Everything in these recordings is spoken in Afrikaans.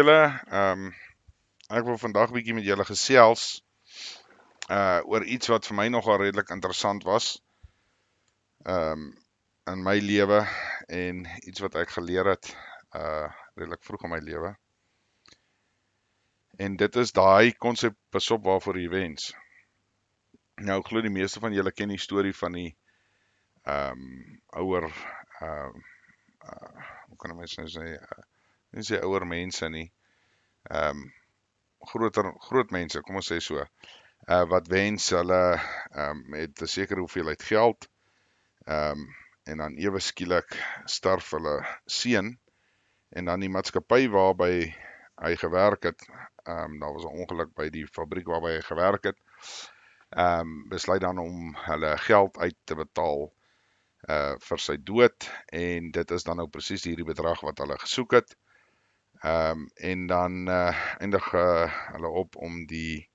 julle. Ek wil vandag bietjie met julle gesels oor iets wat vir my nogal redelik interessant was in my lewe en iets wat ek geleer het redelik vroeg in my lewe. En dit is daai konsep pas op waarvoor jy wens. Nou ek glo die meeste van julle ken die storie van die ouer hoe kan mense nou sê, nie sê ouer mense nie, groot mense, kom ons sê so, wat wens hulle met 'n sekere hoeveelheid geld, en dan ewe skielik sterf hulle seun, en dan die maatskappy waarby hy gewerk het, daar was 'n ongeluk by die fabriek waarby hy gewerk het, besluit dan om hulle geld uit te betaal vir sy dood, en dit is dan nou presies hierdie bedrag wat hulle gesoek het, en dan eindig hulle op om die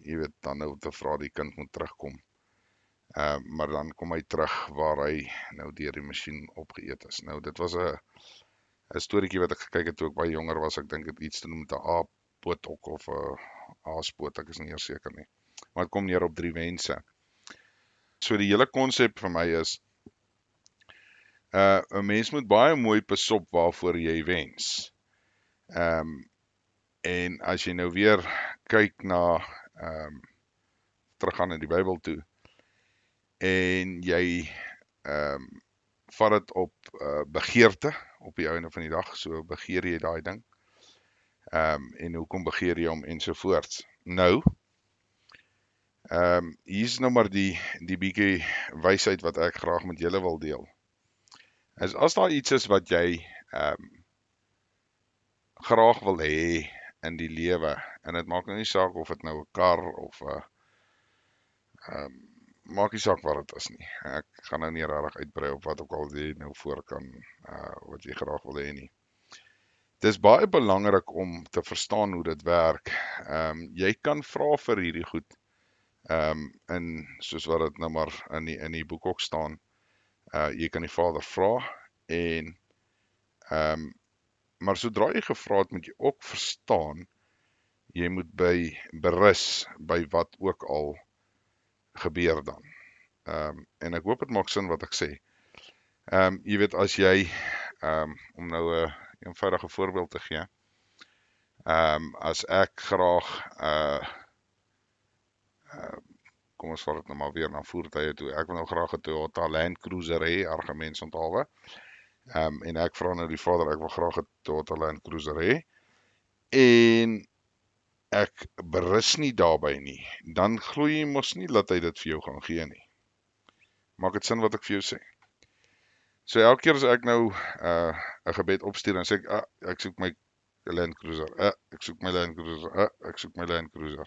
jy weet dan nou te vra die kind moet terugkom, maar dan kom hy terug waar hy nou deur die masjien opgeëet is. Nou dit was 'n storieetjie wat ek gekyk het toe ek baie jonger was. Ek dink dit iets te noem met 'n aappoot of 'n aaspoot, ek is nie eers seker nie, maar dit kom neer op 3 wense. So die hele konsep vir my is 'n mens moet baie mooi besop waarvoor jy wens. En as jy nou weer kyk na teruggaan in die Bybel toe en jy vat dit op begeerte op die einde van die dag, so begeer jy daai ding, en hoekom begeer jy hom ensovoorts. Nou, hier is nou maar die bietjie wysheid wat ek graag met julle wil deel. As daar iets is wat jy graag wil hê in die lewe, en dit maak nou nie saak of dit nou 'n kar of maak nie saak wat dit is nie. Ek gaan nou nie regtig uitbrei op wat ook al jy nou voor kan, wat jy graag wil hê nie. Dit is baie belangrik om te verstaan hoe dit werk. Jy kan vra vir hierdie goed, en soos wat dit nou maar in die boek ook staan, jy kan die Vader vra, en maar sodra jy gevra het, moet jy ook verstaan, jy moet berus by wat ook al gebeur dan. En ek hoop dit maak sin wat ek sê. Jy weet, as jy, om nou 'n eenvoudige voorbeeld te gee, as ek graag, kom ons vat dit nou maar weer na voertuie toe, ek wil nou graag 'n Toyota Land Cruiser hê, argument onthaalwe, en ek vra nou die Vader, ek wil graag 'n Toyota Land Cruiser hê, en ek berus nie daarby nie, dan glo jy mos nie dat hy dit vir jou gaan gee nie. Maak dit sin wat ek vir jou sê? So elke keer as ek nou 'n gebed opstuur en sê ek soek my Land Cruiser, ek soek my Land Cruiser, ek soek my Land Cruiser.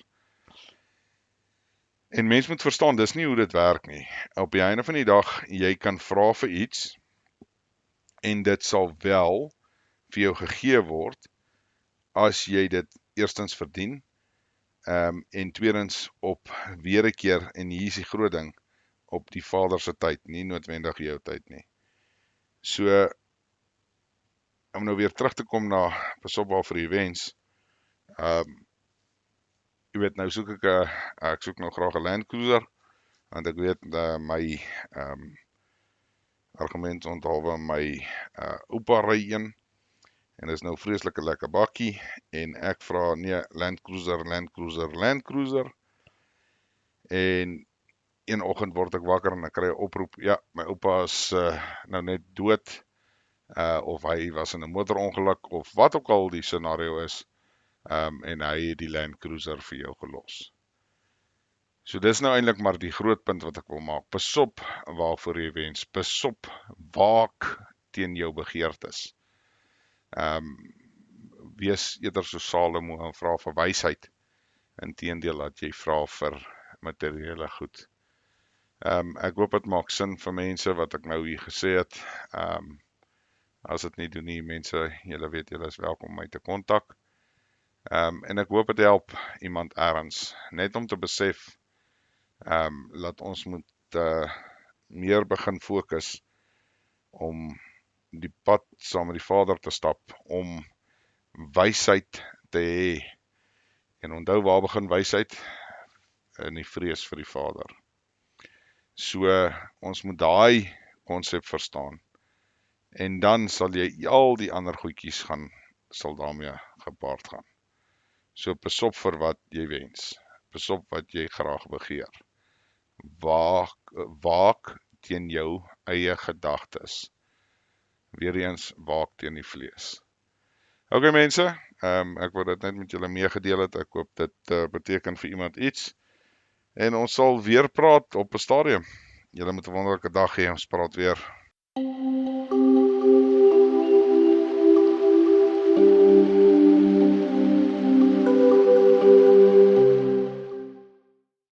En mens moet verstaan, dis nie hoe dit werk nie. Op die einde van die dag, jy kan vra vir iets, en dit sal wel vir jou gegee word, as jy dit eerstens verdien, en tweedens op weer 'n keer, en hier is die groot ding, op die Vader se tyd, nie noodwendig jou tyd nie. So, om nou weer terug te kom na pas op waarvoor jy wens, jy weet, nou soek ek soek nou graag 'n Land Cruiser, want ek weet my argument onthaalwe, my oupa ry een, en dis nou vreeslike lekker bakkie, en ek vra nee, Land Cruiser, en een oggend word ek wakker en ek kry 'n oproep, ja, my oupa is nou net dood, of hy was in 'n motorongeluk, of wat ook al die scenario is, en hy het die Land Cruiser vir jou gelos. So dis nou eintlik maar die groot punt wat ek wil maak. Besop waarvoor jy wens, besop waak teen jou begeertes. Wees eerder so Salomo en vra vir wysheid, inteendeel dat jy vra vir materiële goed. Ek hoop dit maak sin vir mense wat ek nou hier gesê het. As dit nie doen nie, mense, julle weet, julle is welkom om my te kontak. En ek hoop dit help iemand ergens, net om te besef, dat ons moet meer begin fokus om die pad saam met die Vader te stap, om wysheid te hê. En onthou, waar begin wysheid? In die vrees vir die Vader. So, ons moet daai konsep verstaan. En dan sal jy al die ander goedjies sal daarmee gepaard gaan. So pas op vir wat jy wens. Pas op wat jy graag begeer. Waak teen jou eie gedagtes. Weereens, waak teen die vlees. Ok mense, ek wou dit net met julle meegedeel het. Ek hoop dit beteken vir iemand iets. En ons sal weer praat op 'n stadium. Julle moet 'n wonderlike dag hê, ons praat weer.